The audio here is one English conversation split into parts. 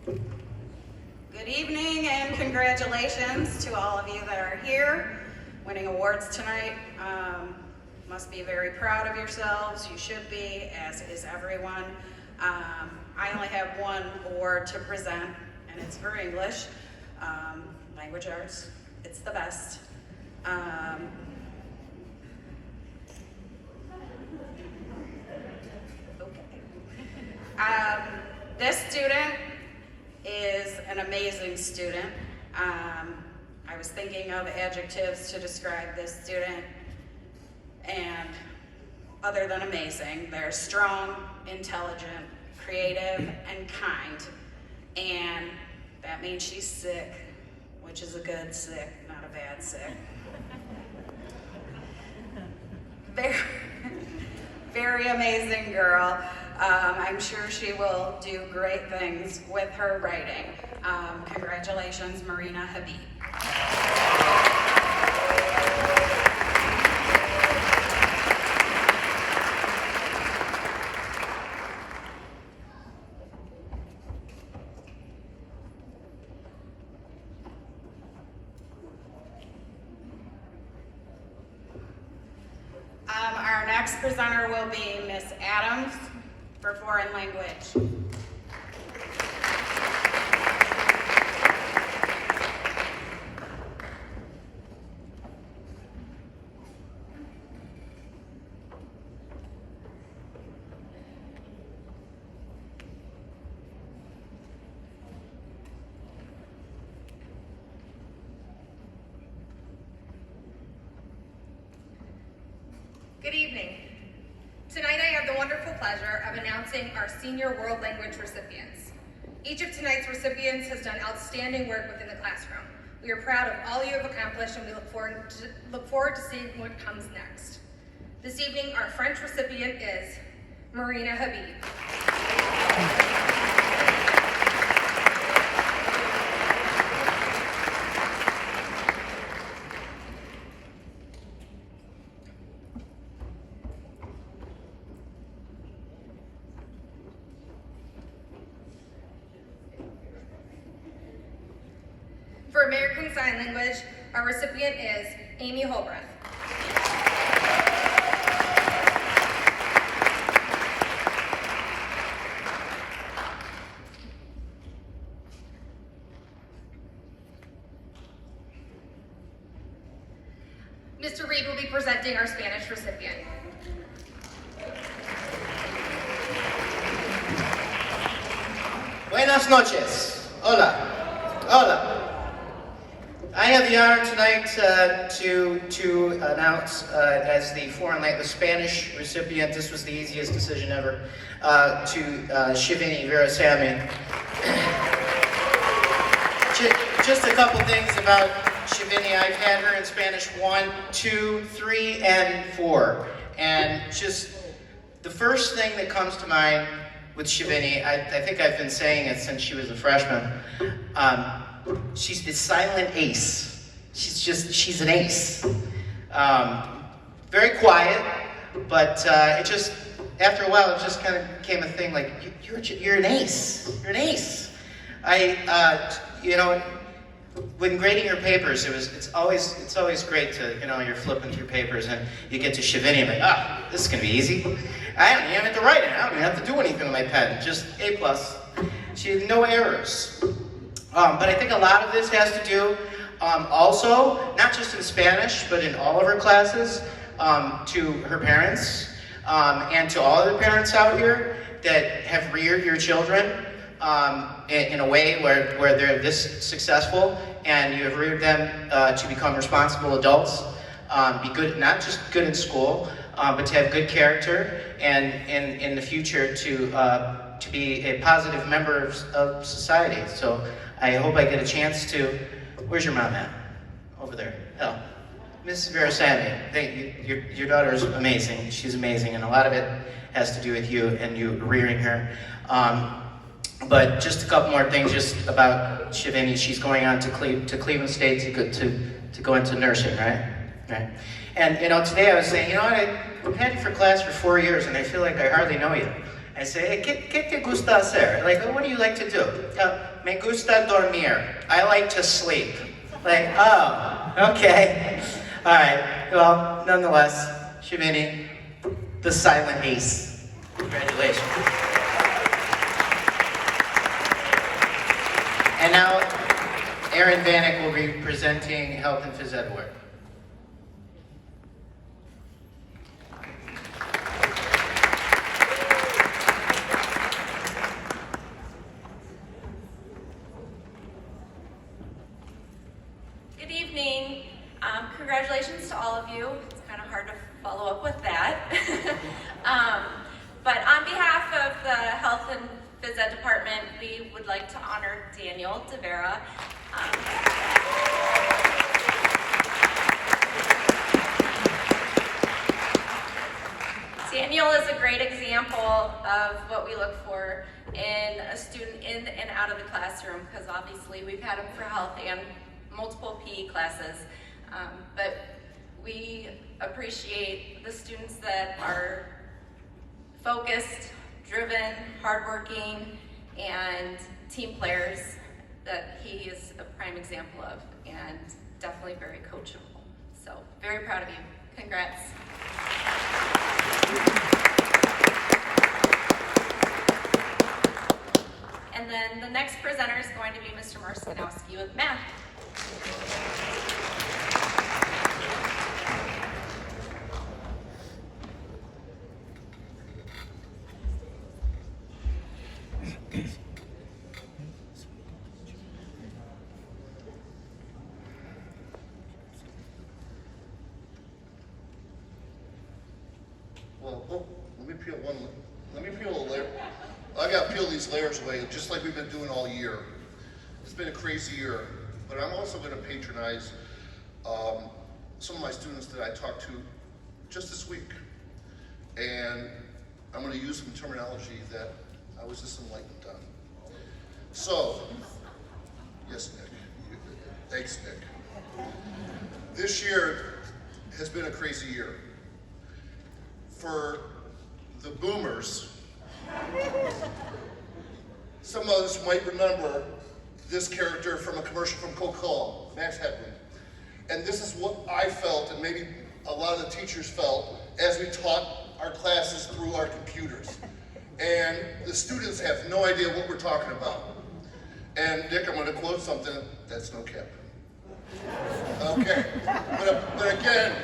Good evening and congratulations to all of you that are here winning awards tonight. Must be very proud of yourselves. You should be, as is everyone. I only have one award to present, and it's for English. Language arts, it's the best. This student is an amazing student. I was thinking of adjectives to describe this student, and other than amazing, they're strong, intelligent, creative, and kind. And that means she's sick, which is a good sick, not a bad sick. Very, very amazing girl. I'm sure she will do great things with her writing. Congratulations, Marina Habib. Our next presenter will be Miss Adams for foreign language. Good evening. Tonight I have the wonderful pleasure of announcing our senior world language recipients. Each of tonight's recipients has done outstanding work within the classroom. We are proud of all you have accomplished, and we look forward to seeing what comes next. This evening, our French recipient is Marina Habib. For American Sign Language, our recipient is Amy Holbrook. Mr. Reed will be presenting our Spanish recipient. Buenas noches. Hola. Hola. I have the honor tonight to announce as the the Spanish recipient, this was the easiest decision ever, to Shivini Virasamy. Just a couple things about Shivini. I've had her in Spanish 1, 2, 3, and 4. And just the first thing that comes to mind with Shivini, I think I've been saying it since she was a freshman. She's the silent ace. She's an ace. Very quiet, but it just, after a while, it just kind of became a thing like, you're an ace. You're an ace. When grading your papers, it's always great to, you're flipping through papers and you get to Shivini and like, this is gonna be easy. I don't even have to write it. I don't even have to do anything with my pen. Just A+. She had no errors. But I think a lot of this has to do also, not just in Spanish, but in all of her classes, to her parents, and to all of the parents out here that have reared your children in a way where they're this successful, and you have reared them to become responsible adults, be good, not just good in school, but to have good character, and in the future to be a positive member of society. So I hope I get a chance to, where's your mom at? Over there. Oh, Miss Virasamy, your daughter is amazing. She's amazing, and a lot of it has to do with you and you rearing her. But just a couple more things just about Shivini. She's going on to Cleveland State to go into nursing, right? Right. And today I was saying, I've had you for class for 4 years, and I feel like I hardly know you. I say, hey, ¿qué te gusta hacer? Like, what do you like to do? Me gusta dormir. I like to sleep. Like, oh, okay. All right, well, nonetheless, Shivini, the silent ace. Congratulations. And now, Aaron Vanek will be presenting Health and Phys Ed work. Good evening. Congratulations to all of you. It's kind of hard to follow up with that. But on behalf of the Health and Phys Ed Department, we would like to honor Daniel Devera. Daniel is a great example of what we look for in a student in and out of the classroom, because obviously we've had him for health and multiple PE classes. But we appreciate the students that are focused, driven, hardworking, and team players that he is a prime example of, and definitely very coachable. So very proud of you. Congrats. And then the next presenter is going to be Mr. Marskanowski with math. Well, let me peel a layer. I gotta peel these layers away, just like we've been doing all year. It's been a crazy year, but I'm also gonna patronize some of my students that I talked to just this week. And I'm gonna use some terminology that I was just enlightened on. So, yes, Nick. Thanks, Nick. This year has been a crazy year. For the boomers, some of us might remember this character from a commercial from Coca-Cola, Max Headland. And this is what I felt, and maybe a lot of the teachers felt, as we taught our classes through our computers. And the students have no idea what we're talking about. And Nick, I'm gonna quote something, that's no cap. Okay, but again,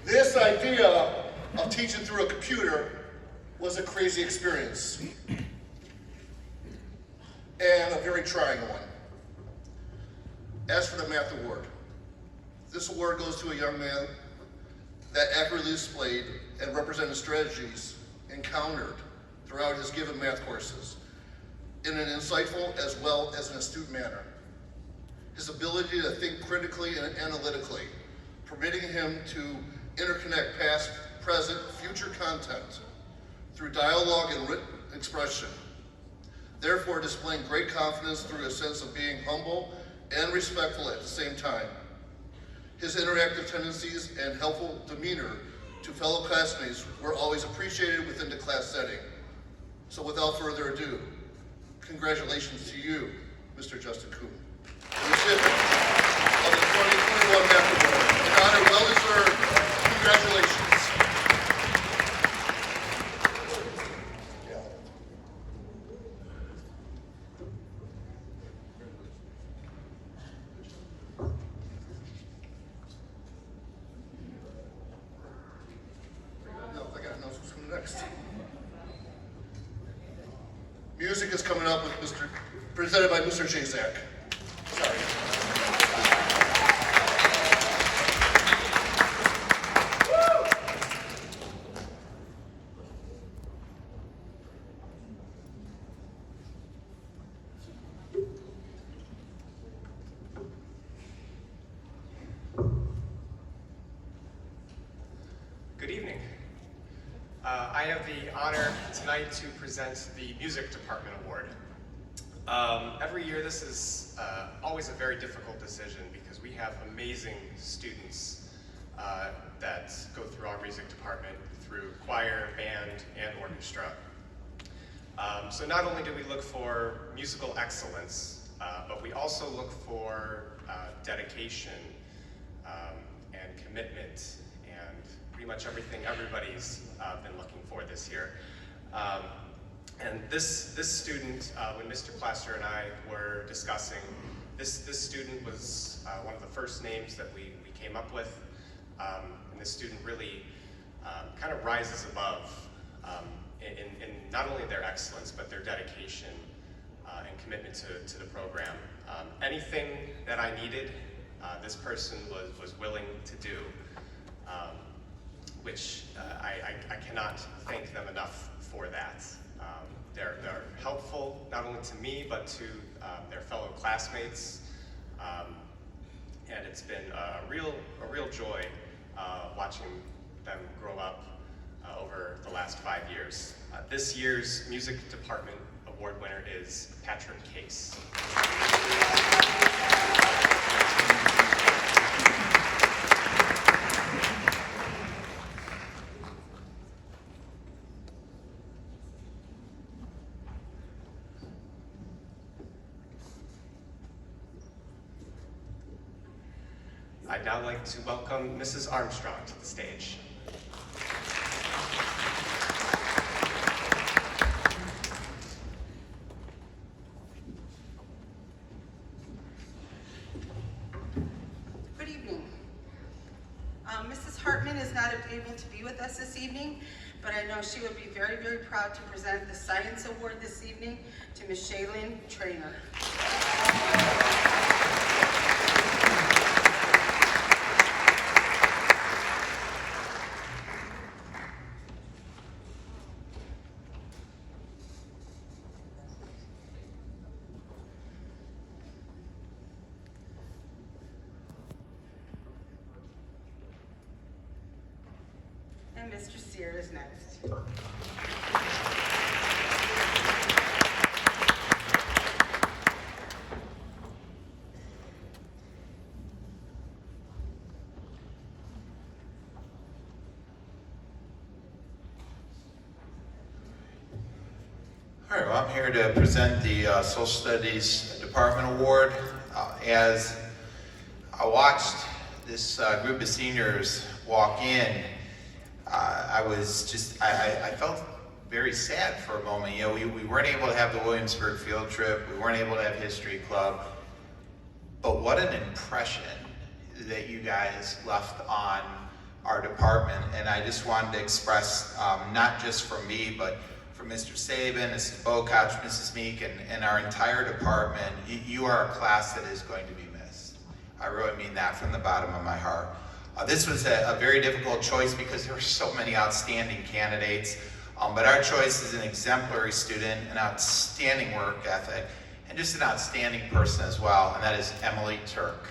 this idea of teaching through a computer was a crazy experience. And a very trying one. As for the math award, this award goes to a young man that accurately displayed and represented strategies encountered throughout his given math courses in an insightful as well as an astute manner. His ability to think critically and analytically, permitting him to interconnect past, present, future content through dialogue and written expression, therefore displaying great confidence through a sense of being humble and respectful at the same time. His interactive tendencies and helpful demeanor to fellow classmates were always appreciated within the class setting. So without further ado, congratulations to you, Mr. Justin Kuhn, the recipient of the 2021 Math Award. An honor well deserved. Congratulations. I gotta know who's coming next. Music is coming up with presented by Mr. Jazak. Sorry. Good evening. I have the honor tonight to present the Music Department Award. Every year this is always a very difficult decision because we have amazing students that go through our music department through choir, band, and orchestra. So not only do we look for musical excellence, but we also look for dedication and commitment and pretty much everything everybody's been looking for this year. And this student, when Mr. Plaster and I were discussing, this student was one of the first names that we came up with. And this student really kind of rises above in not only their excellence, but their dedication and commitment to the program. Anything that I needed, this person was willing to do, which I cannot thank them enough for that. They're helpful not only to me, but to their fellow classmates. And it's been a real joy watching them grow up over the last 5 years. This year's music department award winner is Patrick Case. I'd now like to welcome Mrs. Armstrong to the stage. Good evening. Mrs. Hartman is not able to be with us this evening, but I know she would be very, very proud to present the Science Award this evening to Ms. Shaylin Traynor. And Mr. Sear is next. All right, well, I'm here to present the Social Studies Department Award. As I watched this group of seniors walk in, I felt very sad for a moment. You know, we weren't able to have the Williamsburg field trip, we weren't able to have History Club, but what an impression that you guys left on our department. And I just wanted to express, not just from me, but from Mr. Sabin, Mrs. Bokoch, Mrs. Meek, and our entire department, you are a class that is going to be missed. I really mean that from the bottom of my heart. This was a very difficult choice because there were so many outstanding candidates, but our choice is an exemplary student, an outstanding work ethic, and just an outstanding person as well, and that is Emily Turk.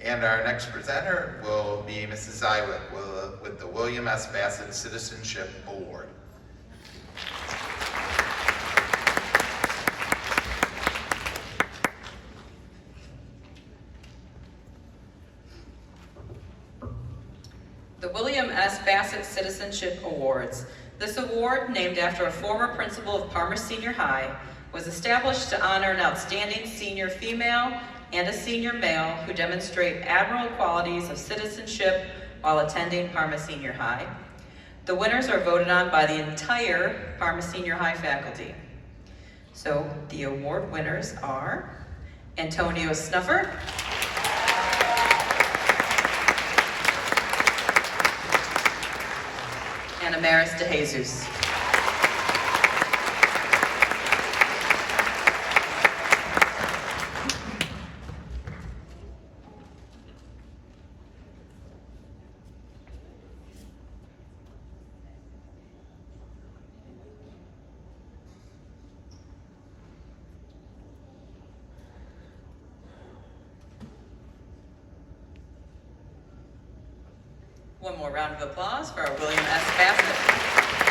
And our next presenter will be Mrs. Zywick with the William S. Bassett Citizenship Award. The William S. Bassett Citizenship Awards. This award, named after a former principal of Parma Senior High, was established to honor an outstanding senior female and a senior male who demonstrate admirable qualities of citizenship while attending Parma Senior High. The winners are voted on by the entire Parma Senior High faculty. So the award winners are Antonio Snuffer, and Amaris de Jesus. One more round of applause for our William S. Bassett.